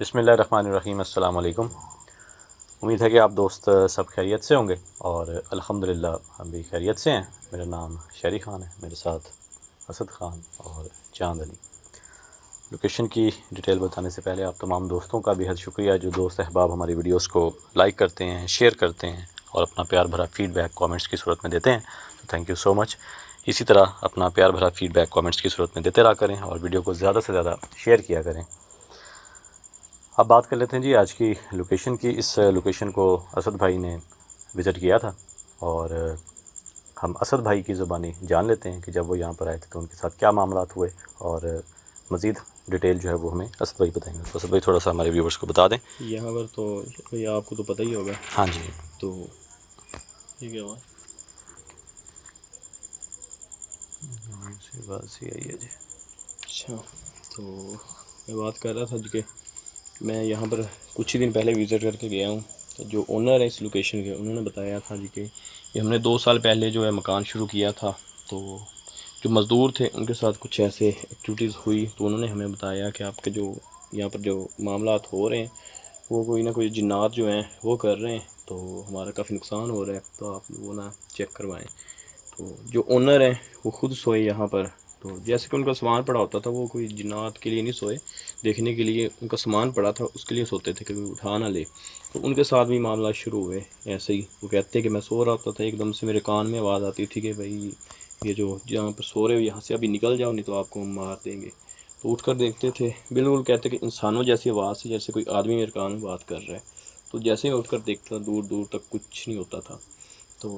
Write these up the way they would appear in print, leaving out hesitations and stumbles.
बिस्मिल्लाहिर्रहमानिर्रहीम। अस्सलाम वालेकुम। उम्मीद है कि आप दोस्त सब खैरियत से होंगे और अल्हम्दुलिल्लाह हम भी खैरियत से हैं। मेरा नाम शहरी ख़ान है, मेरे साथ असद ख़ान और चांद अली। लोकेशन की डिटेल बताने से पहले आप तमाम दोस्तों का बेहद शुक्रिया जो दोस्त अहबाब हमारी वीडियोस को लाइक करते हैं, शेयर करते हैं और अपना प्यार भरा फ़ीडबैक कमेंट्स की सूरत में देते हैं। तो थैंक यू सो मच। इसी तरह अपना प्यार भरा फ़ीडबैक कमेंट्स की सूरत में देते रहा करें और वीडियो को ज़्यादा से ज़्यादा शेयर किया करें। अब बात कर लेते हैं जी आज की लोकेशन की। इस लोकेशन को असद भाई ने विज़िट किया था और हम असद भाई की ज़ुबानी जान लेते हैं कि जब वो यहाँ पर आए थे तो उनके साथ क्या मामलात हुए और मज़ीद डिटेल जो है वो हमें असद भाई बताएंगे। तो असद भाई थोड़ा सा हमारे व्यूवर्स को बता दें। यहाँ पर तो ये आपको तो पता ही होगा। हाँ जी। तो ये क्या हुआ? बस यही है जी। अच्छा, तो मैं बात कर रहा था जी कि मैं यहाँ पर कुछ ही दिन पहले विज़िट करके गया हूँ। तो जो ओनर है इस लोकेशन के, उन्होंने बताया था जी कि ये हमने 2 साल पहले जो है मकान शुरू किया था। तो जो मज़दूर थे उनके साथ कुछ ऐसे एक्टिविटीज़ हुई, तो उन्होंने हमें बताया कि आपके जो यहाँ पर जो मामलात हो रहे हैं वो कोई ना कोई जिन्नात जो हैं वो कर रहे हैं, तो हमारा काफ़ी नुकसान हो रहा है, तो आप वो ना चेक करवाएं। तो जो ओनर हैं वो ख़ुद सोए यहाँ पर। तो जैसे कि उनका सामान पड़ा होता था, वो कोई जिन्नात के लिए नहीं सोए, देखने के लिए उनका सामान पड़ा था उसके लिए सोते थे कि कोई उठा ना ले। तो उनके साथ भी मामला शुरू हुए ऐसे ही। वो कहते हैं कि मैं सो रहा होता था, एकदम से मेरे कान में आवाज़ आती थी कि भाई ये जो जहाँ पर सो रहे हो यहाँ से अभी निकल जाओ, नहीं तो आपको हम मार देंगे। तो उठकर देखते थे, बिल्कुल कहते कि इंसानों जैसी आवाज़ थी, जैसे कोई आदमी मेरे कान में बात कर रहा है। तो जैसे ही उठकर देखता, दूर दूर तक कुछ नहीं होता था। तो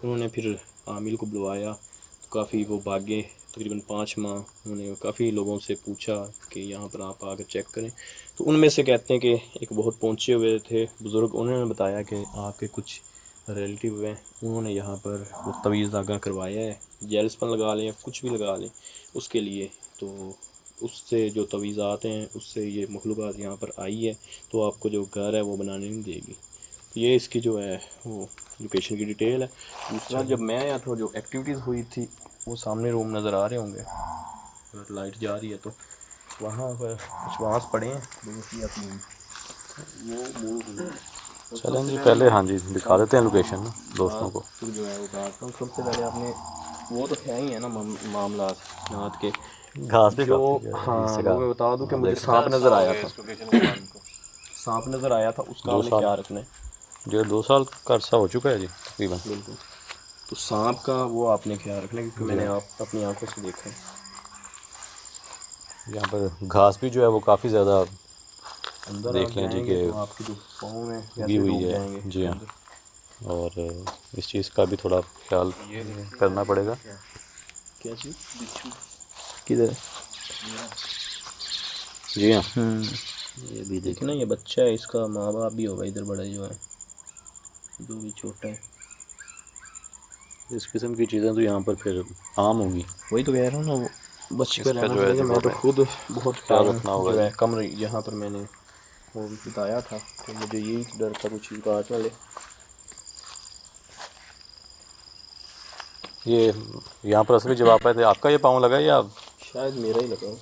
उन्होंने फिर आमिल को बुलवाया, तो काफ़ी वो भागे, तकरीबन 5 माह उन्होंने काफ़ी लोगों से पूछा कि यहाँ पर आप आकर चेक करें। तो उनमें से कहते हैं कि एक बहुत पहुँचे हुए थे बुज़ुर्ग, उन्होंने बताया कि आपके कुछ रिलेटिव हैं, उन्होंने यहाँ पर वो तवीज़ धागा करवाया है, जेलस्पन लगा लें या कुछ भी लगा लें उसके लिए। तो उससे जो तवीज़ात हैं उससे ये मखलूक़ात यहाँ पर आई है, तो आपको जो घर है वो बनाने नहीं देगी। तो ये इसकी जो है वो लोकेशन की डिटेल है। दूसरा, जब मैं आया था जो एक्टिविटीज़ हुई थी, वो सामने रूम नज़र आ रहे होंगे, अगर लाइट जा रही है तो वहाँ पर कुछ बांस पड़े हैं, अपनी वो मूव हुई। तो चलें सबसे जी, पहले पहले हाँ जी दिखा देते हैं हाँ, लोकेशन दोस्तों को। बात जो है वो काटता हूँ। सबसे पहले आपने वो तो है ही है ना मामला नात के, घास भी जो काफ़ी जो है हाँ इसी वो का मैं बता दूं कि मुझे देख रहे सांप हैं। नज़र आया था। सांप नज़र आया था, उसका दो आपने साल क्या रखना है। 1.5-2 साल का अरसा हो चुका है जी तकरीबन। बिल्कुल। तो सांप का वो आपने ख्याल रखना है, क्योंकि जी मैंने हाँ। आप अपनी आंखों से देखा है। यहाँ पर घास भी जो है वो काफ़ी ज़्यादा अंदर आप देख लें जी जाएंगे कि तो आपके जो पाँव हैं उगी वैसे हुई डूब है। जाएंगे जी इसके हाँ। अंदर। और इस चीज़ का भी थोड़ा ख्याल करना पड़ेगा। क्या चीज़? किधर है? जी हाँ। ये भी देखिए देखें। ना, ये बच्चा है, इसका माँ बाप भी होगा इधर, बड़ा जो है जो भी छोटा है। इस किस्म की चीज़ें तो यहाँ पर फिर आम होगी। वही तो कह रहा हूँ ना, वो बच कर इसका रहना जो है पड़ेगा। जो मैं तो हमें खुद बहुत ख्याल टाइम रखना होगा जो जी। है कम यहाँ पर मैंने वो बिताया था, तो मुझे यही डर था कुछ चीज़ काट ना ले। ये यहाँ पर असली जब आप आए थे आपका ये पाँव लगा है या? शायद मेरा ही लगा हो,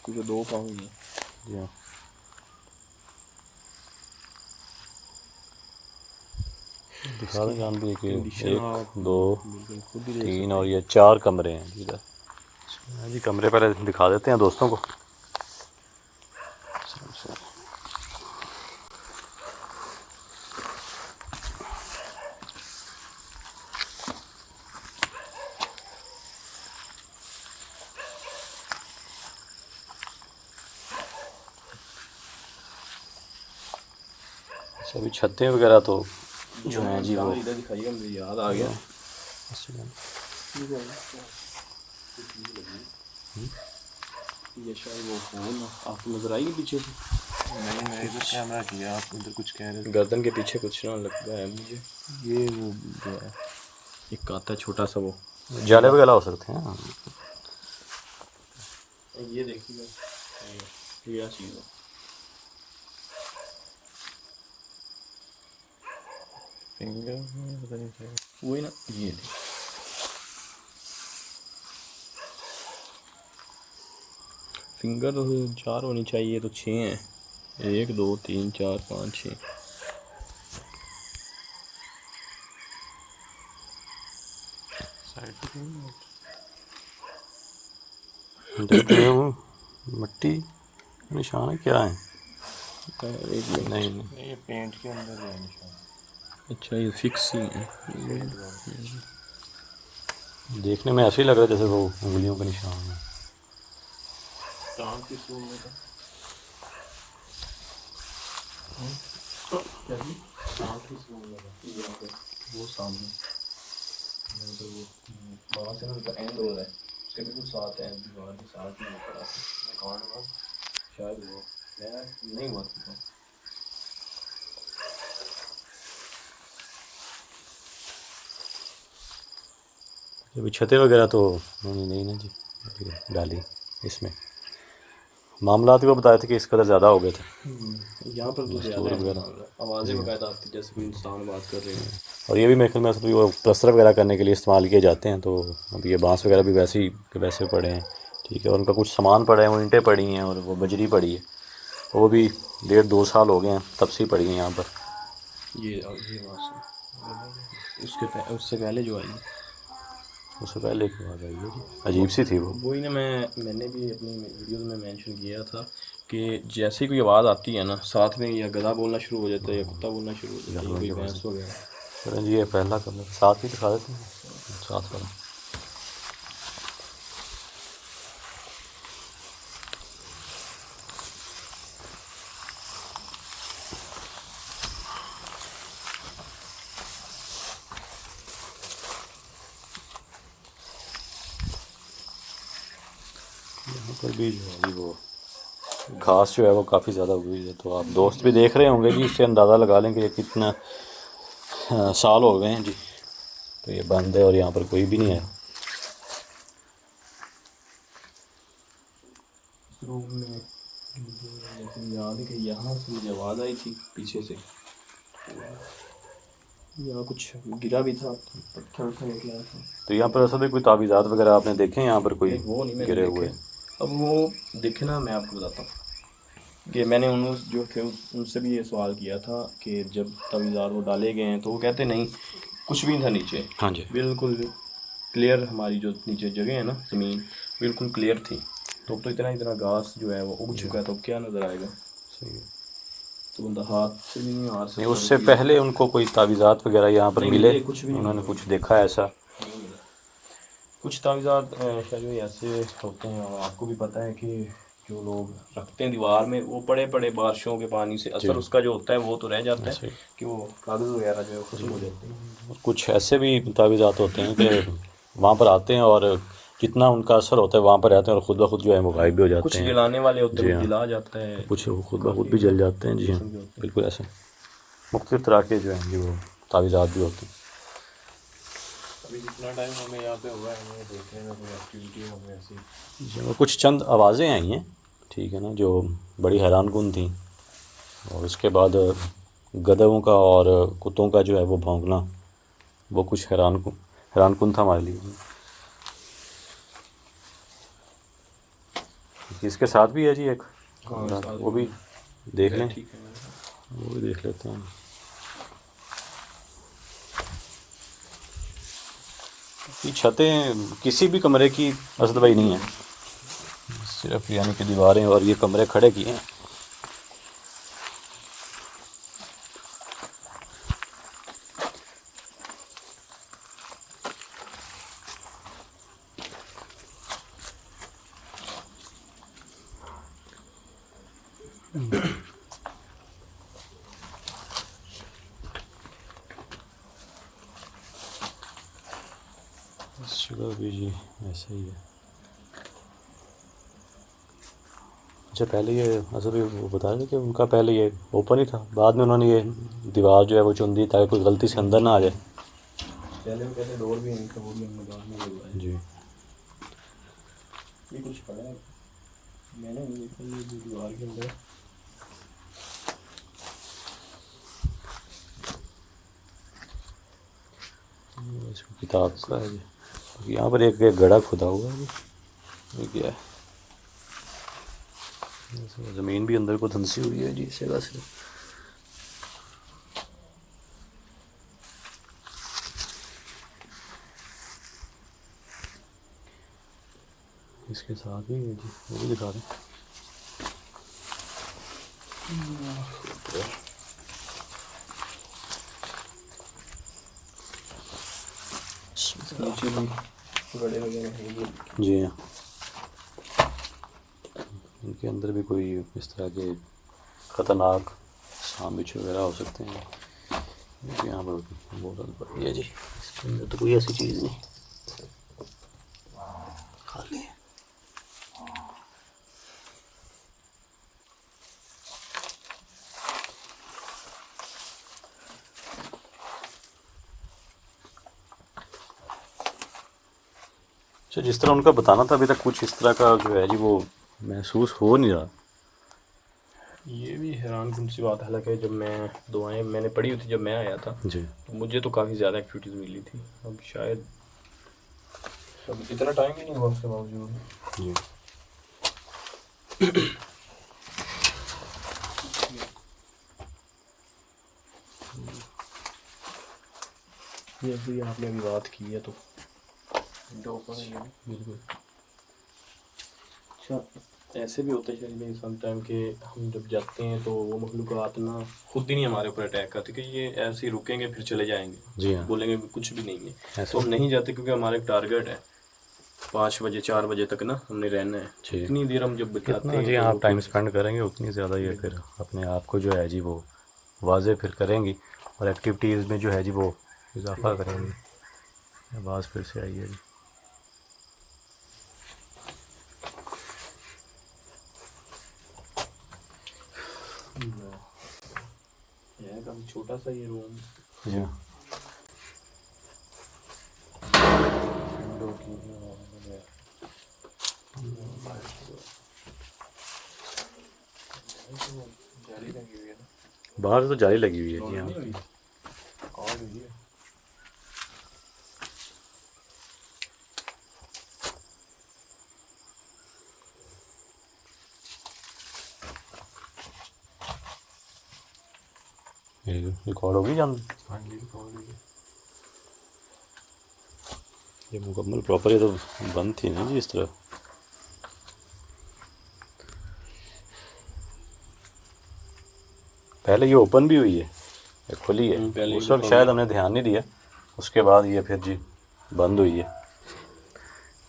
क्योंकि 2 पाँव ही है। जी हाँ। दिखा इसकी दें जान भी कि कंडीशन 1 आप 2 बिल्कुल खुद भी देख 3 सकते और हैं। ये 4 कमरे हैं जी इधर। हाँ जी, कमरे पहले दिखा देते हैं दोस्तों को। अच्छा, अभी छतें वगैरह तो जो है जी वो इधर दिखाइएगा, मुझे याद आ गया। ये शायद वो फ़ोन आपको नज़र आएगी पीछे से। नहीं, मैं इधर कैमरा किया, आप उधर कुछ कह रहे थे। गर्दन के पीछे कुछ ना लगा है मुझे। ये वो जो है एक आता है छोटा सा वो जाले कीड़ा। वगैरह हो सकते हैं। ये देखिएगा, कीड़ा चीज़ है। फिंगर में पता नहीं क्या है। वही ना, ये देखिए। फिंगर तो 4 होनी चाहिए, तो 6 हैं। 1 2 3 4 5 6। देख रहे हो मिट्टी निशान है क्या है? एक मिनट। नहीं नहीं, ये पेंट के अंदर है निशान। अच्छा ये फिक्स ही है। देखने में ऐसे ही लग रहा है जैसे वो उंगलियों का निशान है। टांग किस रूम में था? टांग किस रूम में था? यहाँ पे वो सामने यहाँ पे वो वहाँ से ना उनका एंड हो रहा है, उसके बिल्कुल साथ है, दीवार के साथ ही ऊपर आते हैं। कौन हुआ? शायद वो मैं नहीं हुआ था। अभी छतें वगैरह तो नहीं नहीं ना जी, अभी डाली इसमें। मामलात को बताए थे कि इस कदर ज़्यादा हो गए थे यहाँ पर तो ज़्यादा मस्तूर है वगैरह। आवाज़ें बाकायदा आती जैसे कोई इंसान बात कर रहे हैं। और ये भी मेरे ख्याल में असल में वो प्लस्तर वगैरह करने के लिए इस्तेमाल किए जाते हैं, तो अब ये बांस वगैरह भी वैसे ही के वैसे पड़े हैं। ठीक है, और उनका कुछ सामान पड़ा है, वो ईंटें पड़ी हैं और वो बजरी पड़ी है, वो भी 1.5-2 साल हो गए हैं तब से ही पड़ी हैं यहाँ पर। ये वहाँ से उससे पहले जो आई उससे पहले की बात आई है जी, अजीब सी थी वो। वही ना, मैंने भी अपनी वीडियोस में मेंशन किया था कि जैसे ही कोई आवाज़ आती है ना, साथ में या गधा बोलना शुरू हो जाता है या कुत्ता बोलना शुरू हो जाता है या कोई भैंस वगैरह। चलें जी, ये पहला कमरा साथ ही दिखा देते हैं, साथ वाला। यहाँ पर भी जो है जी वो घास जो है वो काफ़ी ज़्यादा हुई है, तो आप दोस्त भी देख रहे होंगे जी, इससे अंदाज़ा लगा लें कि ये कितना साल हो गए हैं जी। तो ये बंद है और यहाँ पर कोई भी नहीं है। रूम में लेकिन याद है कि यहाँ से मुझे आवाज़ आई थी पीछे से, यहाँ कुछ गिरा भी था, पत्थर उठा गया था। तो यहाँ पर असल में कोई तावीज़ात वगैरह आपने देखे हैं यहाँ पर कोई नहीं वो नहीं मैंने गिरे देखे। हुए? अब वो देखे ना, मैं आपको बताता हूँ कि मैंने उन जो थे उनसे भी ये सवाल किया था कि जब तावीज़ात वो डाले गए हैं तो वो कहते नहीं कुछ भी नहीं था नीचे। हाँ जी, बिल्कुल क्लियर, हमारी जो नीचे जगह है ना ज़मीन बिल्कुल क्लियर थी। तो अब तो इतना इतना घास जो है वो उग चुका है, तो अब क्या नज़र आएगा? सही है। तो बंदा हाथ से भी नहीं मार नहीं, सकता। उससे पहले उनको कोई तावीज़ात वगैरह यहाँ पर नहीं मिले? मिले, कुछ भी नहीं उन्होंने मिला। कुछ देखा है ऐसा? नहीं मिला। कुछ तावीज़ात शायद ऐसे होते हैं, और आपको भी पता है कि जो लोग रखते हैं दीवार में, वो पड़े पड़े बारिशों के पानी से असर उसका जो होता है वो तो रह जाता है ऐसे ही। कि वो कागज़ वगैरह जो है खत्म हो जाते हैं। और कुछ ऐसे भी तावीज़ात होते हैं कि वहाँ पर आते हैं और जितना उनका असर होता है वहाँ पर रहते हैं और ख़ुद ब खुद जो है वो गायब भी हो जाते कुछ हैं। जलाने वाले होते जी हैं, हाँ, वो जला जाता है, कुछ वो खुद ब खुद भी जल जाते हैं। जी हाँ, बिल्कुल ऐसे मुख्तलिफ़ तरह के जो हैं जी वो तावीज़ात भी होते हैं। अभी जितना टाइम हमें यहाँ पे हुआ है, हमें देखने में कोई एक्टिविटी हमें ऐसी। जी हाँ, कुछ चंद आवाज़ें आई हैं, ठीक है ना, जो बड़ी हैरानकुन थी। और उसके बाद गधों का और कुत्तों का जो है वो भौंकना, वो कुछ हैरानकुन था हमारे लिए। इसके साथ भी है जी एक, वो भी देख लें, ठीक है। वो भी देख लेते हैं। ये छतें किसी भी कमरे की असद भाई नहीं है, सिर्फ यानी कि दीवारें और ये कमरे खड़े किए हैं। इस जगह भी जी ऐसा ही है। अच्छा, पहले ये असल में वो बता रहे थे कि उनका पहले ये ओपन ही था, बाद में उन्होंने ये दीवार जो है वो चुन दी ताकि कोई गलती से अंदर ना आ जाए। पहले वो कहते डोर भी नहीं था, वो भी हमने बाद में लगवाया। जी, ये कुछ पड़ा है, मैंने नहीं देखा ये दीवार के अंदर। इसको किताब का है जी। यहाँ पर एक गड़ा खुदा हुआ है जी, ये क्या है? ज़मीन भी अंदर को धंसी हुई है जी इस जगह से। इसके साथ भी है जी, वो भी दिखा दें। नीचे भी गड़े वगैरह हैं। जी हाँ, इनके अंदर भी कोई इस तरह के ख़तरनाक सांप बिच्छू वगैरह हो सकते हैं। यहाँ पर बोतल पड़ी है जी, इसके अंदर तो कोई ऐसी चीज़ नहीं, खाली है। अच्छा, जिस तरह उनका बताना था अभी तक कुछ इस तरह का जो है जी वो महसूस हो नहीं रहा। ये भी हैरान कुन सी बात है, हालांकि जब मैं दुआएं मैंने पढ़ी हुई थी जब मैं आया था जी तो मुझे तो काफ़ी ज़्यादा एक्टिविटीज़ मिली थी। अब शायद अब इतना टाइम ही नहीं हुआ उसके बावजूद। जी जैसे ही आपने अभी बात की है तो बिल्कुल। अच्छा, ऐसे भी होता है शायद सम टाइम के हम जब जाते हैं तो वो मखलूक़ात ना खुद ही नहीं हमारे ऊपर अटैक करती कि ये ऐसे ही रुकेंगे फिर चले जाएंगे, जी हाँ, बोलेंगे कुछ भी नहीं है। ऐसा तो हम नहीं जाते क्योंकि हमारा एक टारगेट है 5 बजे 4 बजे तक ना हमने रहना है। जी। इतनी देर हम जब बिताते कितना हैं जी तो आप टाइम स्पेंड करेंगे उतनी ज़्यादा ये फिर अपने आप को जो है जी वो वाज़े फिर करेंगी और एक्टिविटीज़ में जो है जी वो इजाफा करेंगी। आवाज़ फिर से आई है जी। है काफ़ी छोटा सा ये रूम। जी हाँ, जाली लगी हुई है ना, बाहर तो जाली लगी हुई है जी हाँ। कॉल हुई है। रिकॉर्ड होगी जान, हाँ जी कॉल हुई है। ये मुकम्मल प्रॉपर ये तो बंद थी ना जी इस तरह। पहले ये ओपन भी हुई है, ये खुली है, पहले उस ये वक्त शायद हमने ध्यान नहीं दिया, उसके बाद ये फिर जी बंद हुई है।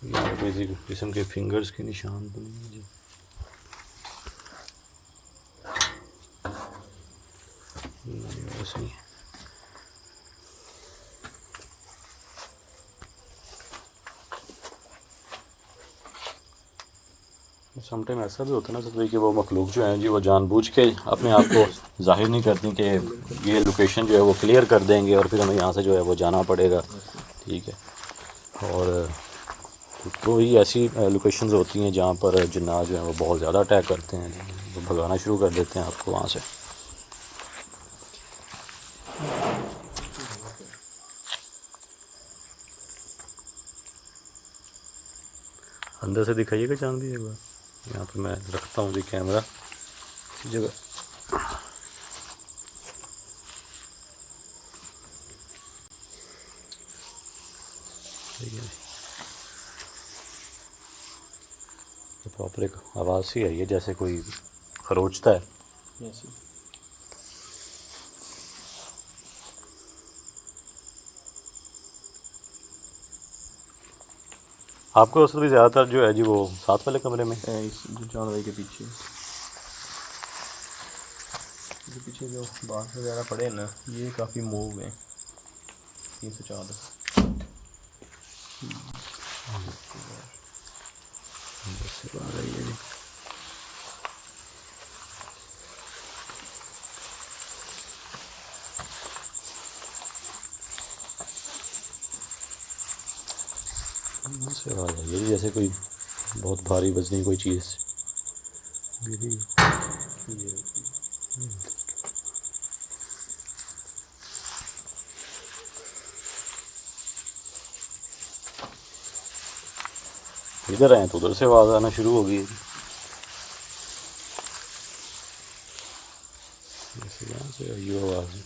ये किसी किस्म के फिंगर्स के निशान तो नहीं है जी। नहीं, वैसे ही समटाइम ऐसा भी होता है ना सर कि वो मखलूक जो हैं जी वो जानबूझ के अपने आप को जाहिर नहीं करती कि ये लोकेशन जो है वो क्लियर कर देंगे और फिर हमें यहाँ से जो है वो जाना पड़ेगा। ठीक है, और तो ही ऐसी लोकेशंस होती हैं जहाँ पर जिन्नात जो हैं वो बहुत ज़्यादा अटैक करते हैं, वो भगाना शुरू कर देते हैं आपको वहाँ से। अंदर से दिखाइएगा चांद भी एक बार। यहाँ पर मैं रखता हूँ जी कैमरा इसी जगह। ठीक है, तो प्रॉपर एक आवाज़ सी आई है जैसे कोई खरोचता है। ऐसे आपको असल में ज़्यादातर जो है जी वो साथ वाले कमरे में इस चांद भाई के पीछे जो बांस वगैरह पड़े हैं ना ये काफ़ी मूव हैं 3 से 4 से आ रही है जी। से आवाज़ आई है जी जैसे कोई बहुत भारी वजनी कोई चीज़ गिरी। इधर आए तो उधर से आवाज़ आना शुरू हो गई है। ये आवाज़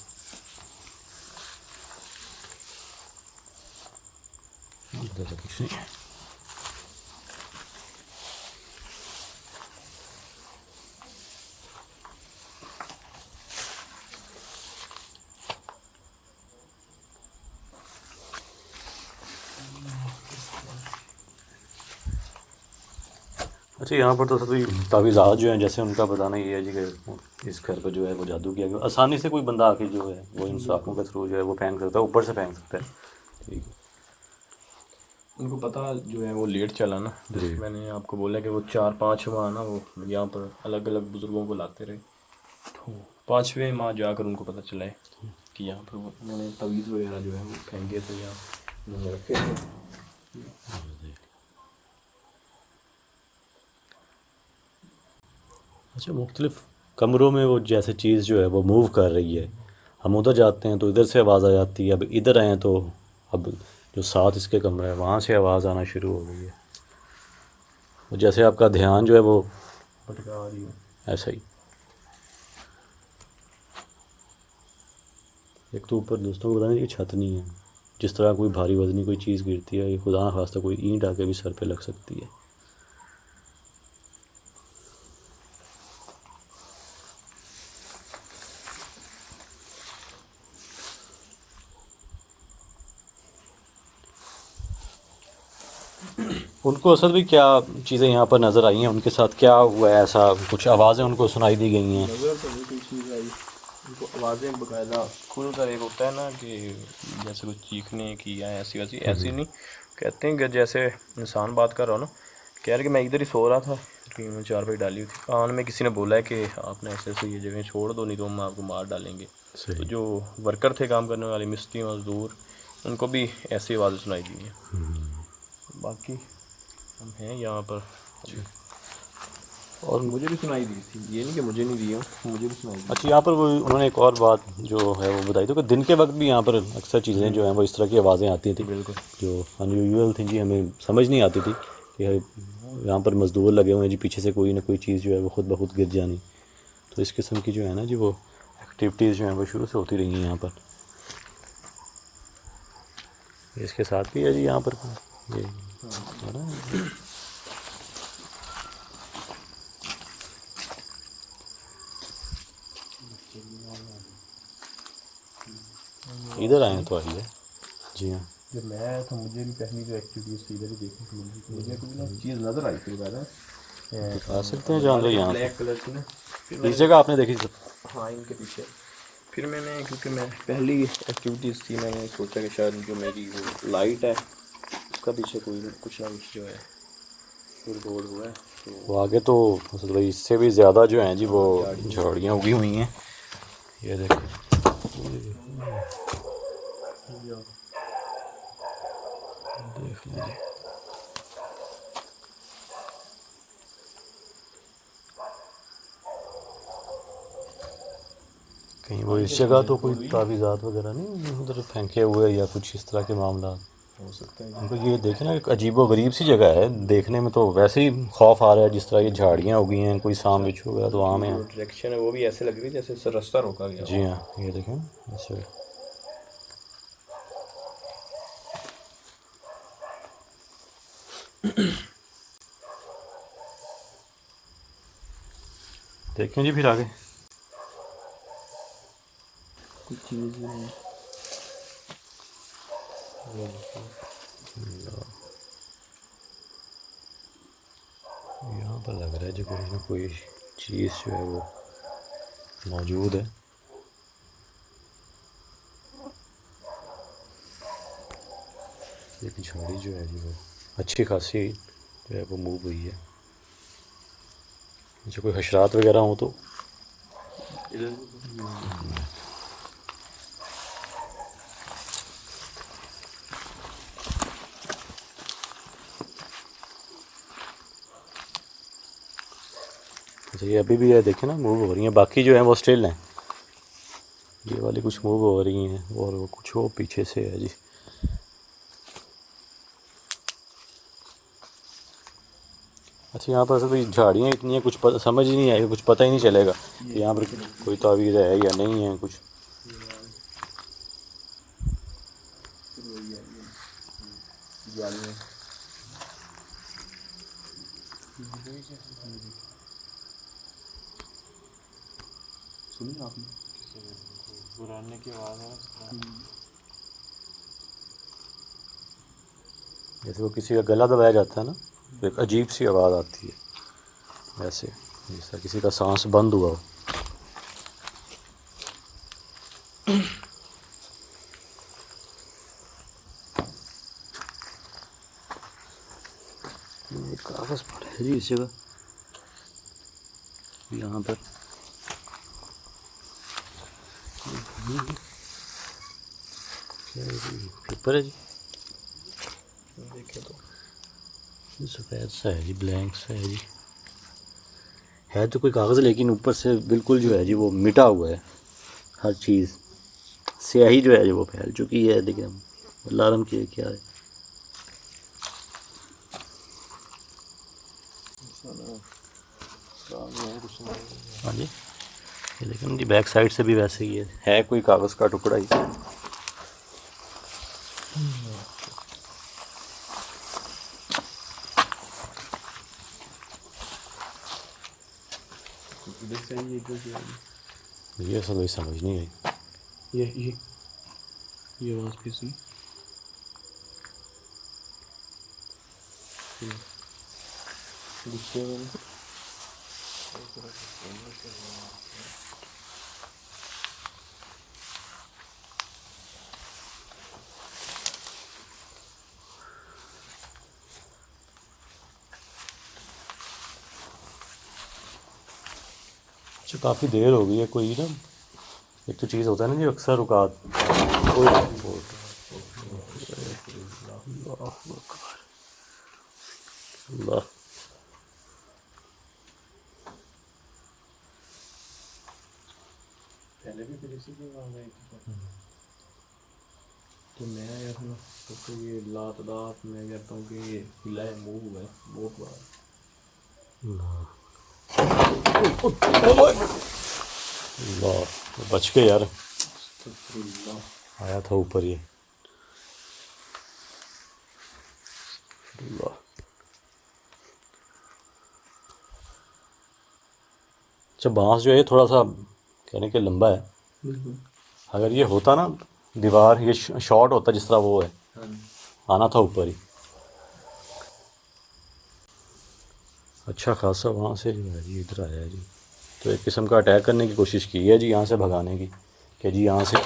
इधर तो कुछ नहीं है। अच्छा, यहाँ पर तो सभी तावीज़ात जो हैं, जैसे उनका बताना ये है जी कि इस घर पर जो है वो जादू किया गया। आसानी से कोई बंदा आके जो है वो इन साकों के थ्रू जो है वो फेंक सकता है, ऊपर से फेंक सकता है। ठीक है। उनको पता जो है वो लेट चला ना, जैसे जी। मैंने आपको बोला कि वो 4-5 माह ना वो यहाँ पर अलग अलग बुज़ुर्गों को लाते रहे, तो 5वें माह जाकर उनको पता चला है कि यहाँ पर वो उन्होंने तवीज़ वगैरह जो है वो फेंके थे, यहाँ उन्होंने रखे थे। अच्छा, मुख्तलिफ़ कमरों में वो जैसे चीज़ जो है वो मूव कर रही है, हम उधर जाते हैं तो इधर से आवाज़ आ जाती है, अब इधर आए तो अब जो साथ इसके कमरा है वहाँ से आवाज़ आना शुरू हो गई है। वो जैसे आपका ध्यान जो है वो भटका रही है। ऐसा ही। एक तो ऊपर दोस्तों को बताने की छत नहीं है, जिस तरह कोई भारी वजनी कोई चीज़ गिरती है, ये खुदा ना खास्ता कोई ईंट आके भी सर पे लग सकती है। उनको असल भी क्या चीज़ें यहाँ पर नज़र आई हैं, उनके साथ क्या हुआ है, ऐसा कुछ आवाज़ें उनको सुनाई दी गई हैं? नज़र तो नहीं कोई चीज़ आई, उनको आवाज़ें बकायदा खुल कर, एक होता है ना कि जैसे कुछ चीखने की या ऐसी वैसी, ऐसी नहीं। कहते हैं कि जैसे इंसान बात कर रहा हो ना, कह रहे कि मैं इधर ही सो रहा था कि मैं चारपाई डाली हुई थी, कान में किसी ने बोला है कि आपने ऐसे ऐसे ये जगह छोड़ दो नहीं तो हम आपको मार डालेंगे। तो जो वर्कर थे काम करने वाले, मिस्त्री मज़दूर, उनको भी ऐसी आवाज़ें सुनाई दी हैं। बाकी हम हैं यहाँ पर। और मुझे भी सुनाई दी थी, ये नहीं कि मुझे नहीं दी हो, मुझे भी सुनाई दी। अच्छा, यहाँ पर वो उन्होंने एक और बात जो है वो बताई, तो कि दिन के वक्त भी यहाँ पर अक्सर चीज़ें जो हैं वो इस तरह की आवाज़ें आती थी बिल्कुल। जो अनयूजुअल थी जी, हमें समझ नहीं आती थी कि यहाँ पर मज़दूर लगे हुए हैं जी, पीछे से कोई ना कोई चीज़ जो है वो खुद ब खुद गिर जानी। तो इस किस्म की जो है ना जी वो एक्टिविटीज़ जो हैं वो शुरू से होती रही हैं यहाँ पर। इसके साथ भी है जी यहाँ पर ये है ना, इधर आए तो आइए। जी हाँ, जब मैं आया था मुझे भी पहली जो एक्टिविटीज़ इधर ही देखने को मिली थी, मुझे कोई ना चीज़ नज़र आई थी ज़्यादा बता सकते हैं जान लो यहाँ ब्लैक कलर की ना। फिर इस जगह आपने देखी थी? हाँ, इनके पीछे। फिर मैंने, क्योंकि मैं पहली एक्टिविटीज़ थी, मैंने सोचा कि शायद जो मेरी वो लाइट है उसका पीछे कोई कुछ ना कुछ जो है गड़बड़ हुआ है। तो वो आगे तो मतलब इससे भी ज़्यादा जो हैं जी वो झाड़ियाँ उगी हुई हैं, ये देखो। देख लीजिए, कहीं वो इस जगह तो कोई तावीज़ात वगैरह नहीं उधर फेंके हुए या कुछ इस तरह के मामला हो सकता है उनको। ये देखें ना, एक अजीब व गरीब सी जगह है, देखने में तो वैसे ही खौफ आ रहा है, जिस तरह ये झाड़ियाँ उगी हैं, कोई सांप बिच्छू वगैरह तो आम है। जो डायरेक्शन है वो भी ऐसे लग रही है जैसे रास्ता रोका गया। जी हाँ, ये देखें ऐसे। देखें जी फिर आगे कुछ चीज़ है। यहाँ पर लग रहा है जो कोई ना कोई चीज़ जो है वो मौजूद है। एक झाड़ी जो है जी वो अच्छी खासी जो है वो मूव हुई है, जो कोई हशरात वगैरह हो तो। अच्छा, ये अभी भी है, देखें ना मूव हो रही हैं, बाकी जो है वो स्टिल हैं, ये वाली कुछ मूव हो रही हैं और वो कुछ वो पीछे से है जी। अच्छा यहाँ पर भाई झाड़ियाँ इतनी हैं, कुछ समझ ही नहीं आएगी, कुछ पता ही नहीं चलेगा कि यहाँ पर कोई तावीज़ है या नहीं है कुछ। सुनी आपने बुराने की आवाज़ है। जैसे वो किसी का गला दबाया जाता है ना, तो एक अजीब सी आवाज़ आती है, वैसे जैसा किसी का सांस बंद हुआ हो। ये कागज़ पड़ा है जी इस जगह, यहाँ पर पेपर है जी, देखे तो ये सफ़ेद सा है जी, ब्लैंक सा है जी, है तो कोई कागज़ लेकिन ऊपर से बिल्कुल जो है जी वो मिटा हुआ है, हर चीज़ स्याही जो है जी वो फैल चुकी है। देखिए अलार्म की क्या है, हाँ जी ये लेकिन जी बैक साइड से भी वैसे ही है कोई कागज़ का टुकड़ा ही। ये सब वही समझ नहीं आई। ये आवाज़ फिर सुनी। गुस्से में अच्छा काफ़ी देर हो गई है, कोई ना एक तो चीज़ होता है ना जी अक्सर रुकात अल्लाह। पहले भी फिर इसी की आवाज़ आई थी। तो मैं आया था ना, तो ये लात दात मैं कहता हूँ कि ये हिला है, मूव हुआ है बहुत बार। अल्लाह बच के यार, आया था ऊपर ये। अल्लाह अच्छा बांस जो है थोड़ा सा कहने के लंबा है, अगर ये होता ना दीवार ये शॉर्ट होता जिस तरह वो है, आना था ऊपर ही। अच्छा खासा वहाँ से जो है जी इधर आया है जी, तो एक किस्म का अटैक करने की कोशिश की है जी, यहाँ से भगाने की कि जी यहाँ से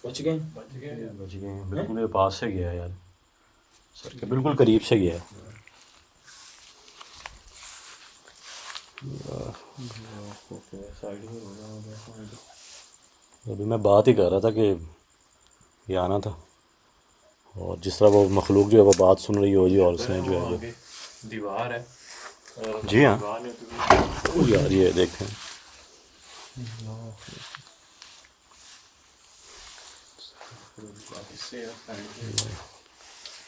बच गए बिल्कुल ये पास से गया है यार, सर के बिल्कुल करीब से गया है। अभी मैं बात ही कर रहा था कि ये आना था, और जिस तरह वो मखलूक जो है वो बात सुन रही हो जी, और उसने जो है वो दीवार है जी हाँ दीवार है तो यार ये देखें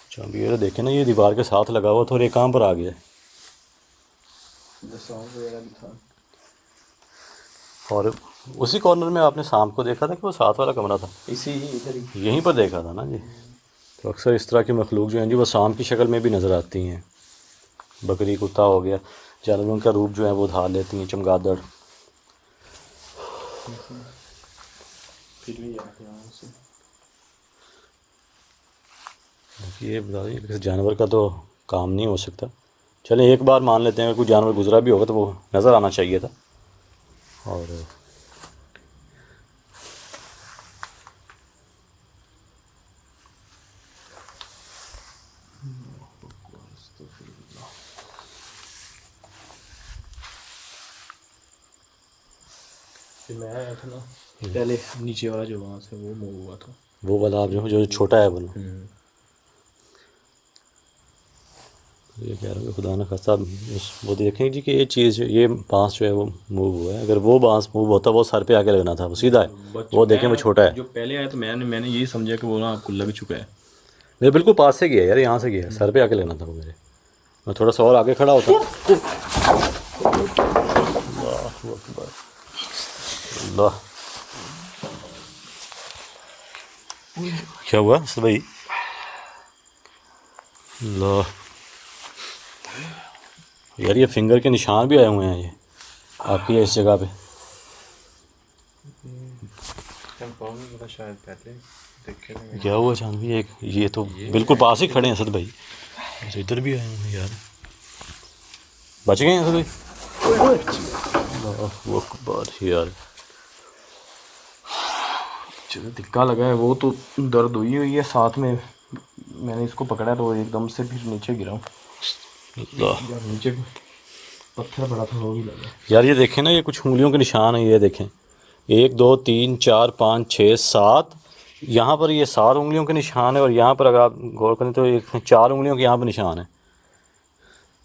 अच्छा अभी ये तो देखें ना, ये दीवार के साथ लगा हुआ था और ये कहाँ पर आ गया है, वगैरह भी था। और उसी कॉर्नर में आपने शाम को देखा था कि वो साथ वाला कमरा था, इसी इधर ही यहीं पर देखा था ना जी। तो अक्सर इस तरह की मखलूक जो हैं जी वो शाम की शक्ल में भी नज़र आती हैं, बकरी कुत्ता हो गया, जानवरों का रूप जो है वो धार लेती हैं, चमगादड़। फिर भी यहाँ से ये बता दें किसी जानवर का तो काम नहीं हो सकता, चलें एक बार मान लेते हैं अगर कोई जानवर गुजरा भी होगा तो वो नज़र आना चाहिए था। और फिर मैं आया था ना, पहले नीचे वाला जो वहाँ से वो मूव हुआ था, वो वाला आप जो छोटा है वाला, ये कह रहा हूँ कि खुदा न खास्ता वो देखें जी कि ये चीज़ ये बांस जो है वो मूव हुआ है, अगर वो बांस मूव होता वो सर पे आके लगना था, वो सीधा है, वो देखें वो छोटा है। जो पहले आया तो मैंने यही समझा कि वो ना आपको लग चुका है, मेरे बिल्कुल पास से गया यार, यहाँ से गया, सर पे आके लेना था वो मेरे। मैं थोड़ा सा और आगे खड़ा होता। अल्लाह, क्या हुआ सर भाई? अल्लाह यार, ये फिंगर के निशान भी आए हुए हैं ये आपकी इस जगह पे। कंफर्म नहीं पता, शायद पहले देखे थे। क्या हुआ जानवी? एक ये तो बिल्कुल पास ही खड़े हैं सद भाई, तो इधर भी आए हैं यार। बच गए हैं सद भाई? अल्लाहु अकबर यार, जो धिक्का लगा है वो तो दर्द हुई है, साथ में मैंने इसको पकड़ा तो एकदम से फिर नीचे गिरा हूँ। अल्लाह जब नीचे पत्थर पड़ा था वो भी लगा। यार, ये देखें ना, ये कुछ उंगलियों के निशान है, ये देखें 1 2 3 4 5 6 7, यहाँ पर ये 7 उंगलियों के निशान है, और यहाँ पर अगर आप गौर करें तो 4 उंगलियों के यहाँ पर निशान है,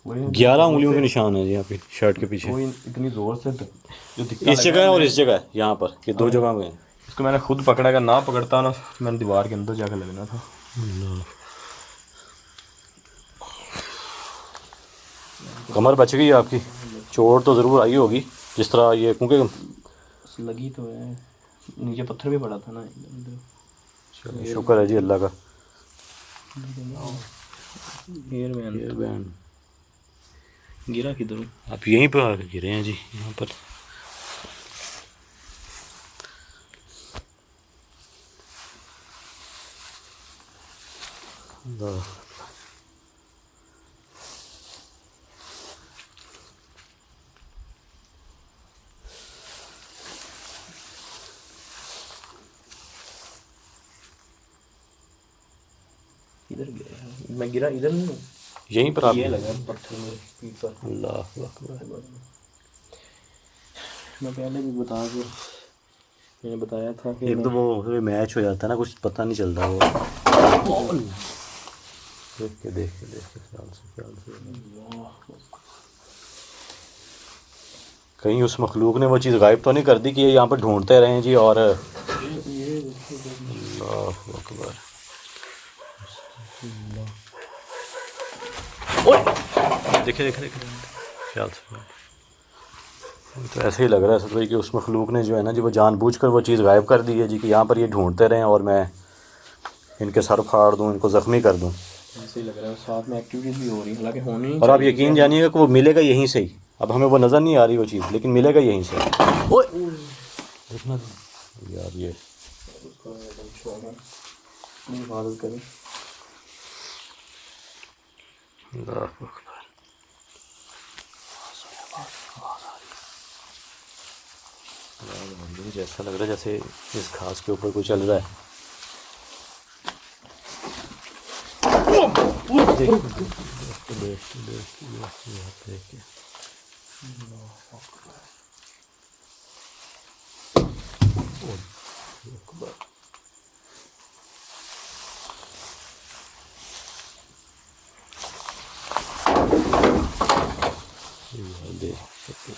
11 उंगलियों के निशान है यहाँ पे शर्ट के पीछे। कोई इतनी ज़ोर से जो धिक्का इस जगह है और इस जगह है, यहाँ पर ये 2 जगह में है। इसको मैंने खुद पकड़ा, अगर ना पकड़ता ना मैंने दीवार के अंदर जाकर लगना था। कमर बच गई आपकी, चोट तो ज़रूर आई होगी जिस तरह ये, क्योंकि लगी तो है, नीचे पत्थर भी पड़ा था ना इधर। शुक्र है जी अल्लाह का। हेयर बैंड गिरा किधर? आप यहीं पर आके गिरे हैं जी, यहाँ पर। इधर गिरा मैं, गिरा इधर नहीं, यहीं पर आप ये लगा पत्थर मेरे पीठ पर। अल्लाह अकबर। मैं पहले भी मैंने बताया था कि एक तो वो मैच हो जाता है ना, कुछ पता नहीं चलता वो। देख के ख्याल से कहीं उस मखलूक ने वो चीज़ गायब तो नहीं कर दी कि ये यहाँ पर ढूंढते रहें जी। और अल्लाह अकबर, देखे ख्याल से। तो ऐसे ही लग रहा है सर भाई कि उस मखलूक ने जो है ना जी, वो जानबूझकर वो चीज़ गायब कर दी है जी, कि यहाँ पर ये ढूंढते रहें और मैं इनके सर फाड़ दूँ, इनको ज़ख्मी कर दूँ। ऐसे ही लग रहा है, साथ में एक्टिविटीज भी हो रही है, हालांकि होनी। और आप यकीन जानिएगा कि वो मिलेगा यहीं से ही। अब हमें वो नज़र नहीं आ रही वो चीज़, लेकिन मिलेगा यहीं से। ओए देखना यार, ये हिफाजत करें। जैसा लग रहा है जैसे इस घास के ऊपर कोई चल रहा है।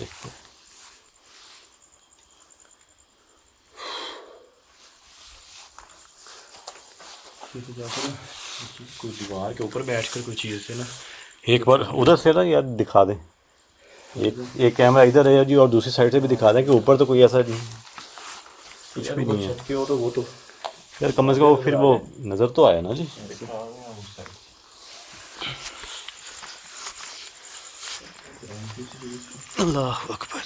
देखते कोई दीवार के ऊपर बैठकर कोई चीज़ से ना, एक बार उधर से ना यार दिखा दें, एक कैमरा इधर है जी, और दूसरी साइड से भी दिखा दें कि ऊपर तो कोई ऐसा कुछ भी नहीं है। छत के हो तो वो तो यार कम से कम फिर वो नज़र तो आया ना जी। अल्लाह अकबर।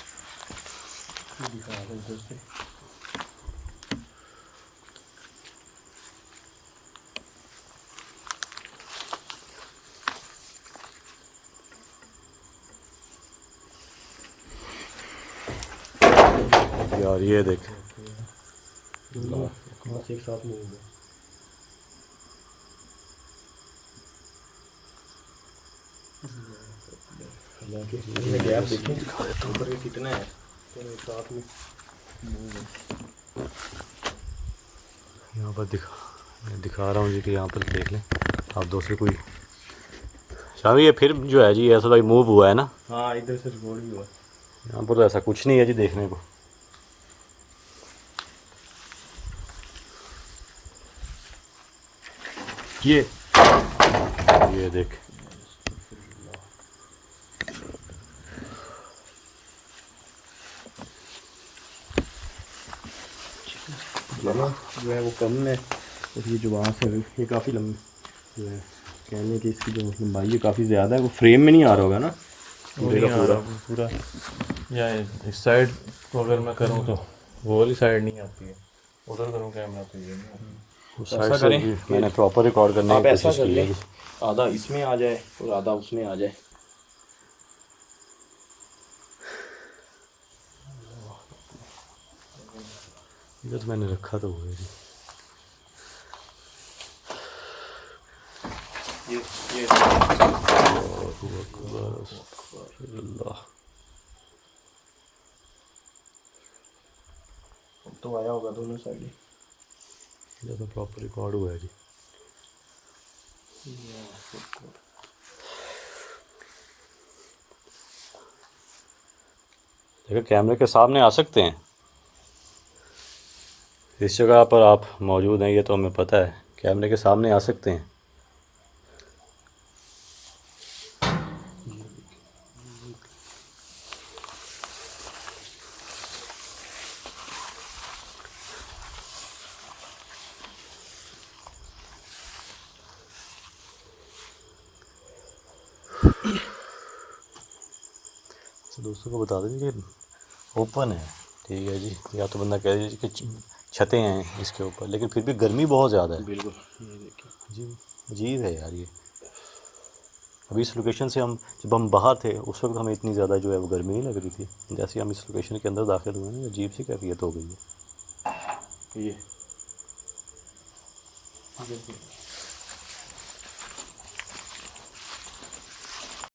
यार ये देख, एक साथ में होगा। गैप देखें ऊपर के कितना है, तो एक साथ में यहाँ पर दिखा रहा हूँ जी कि यहाँ पर देख लें आप दूसरे कोई। शामी ये फिर जो है जी ऐसा भाई मूव हुआ है ना। हाँ इधर से रिकॉर्ड भी हुआ। यहाँ पर तो ऐसा कुछ नहीं है जी देखने को। ये देख, जो है वो कम है, और ये जो वहाँ से ये काफ़ी लंबी जो है, कहने की इसकी जो लंबाई है काफ़ी ज़्यादा है। वो फ्रेम में नहीं आ रहा होगा ना पूरे का पूरा? पूरा या इस साइड को अगर मैं करूँ तो वो वाली साइड नहीं आती है, उधर करूँ कैमरा तो ये नहीं आती। उस साइड से भी मैंने प्रॉपर रिकॉर्ड करने आप की ऐसा कोशिश कर की है। लें, आधा इसमें आ जाए और आधा उसमें आ जाए। इधर तो मैंने रखा तो हुआ है। ये अल्लाह, तो आया होगा दोनों साइड ही। इधर तो प्रॉपर रिकॉर्ड हुआ है जी। देखो कैमरे के सामने आ सकते हैं, इस जगह पर आप मौजूद हैं ये तो हमें पता है, कैमरे के सामने आ सकते हैं। तो दोस्तों को बता दें कि ओपन है, ठीक है जी। या तो बंदा कह दीजिए कि छतें हैं इसके ऊपर, लेकिन फिर भी गर्मी बहुत ज़्यादा है। बिल्कुल, ये देखिए जी, अजीब है यार ये। अभी इस लोकेशन से हम जब हम बाहर थे उस वक्त हमें इतनी ज़्यादा जो है वो गर्मी नहीं लग रही थी, जैसे हम इस लोकेशन के अंदर दाखिल हुए हैं अजीब सी कैफियत हो गई है। ये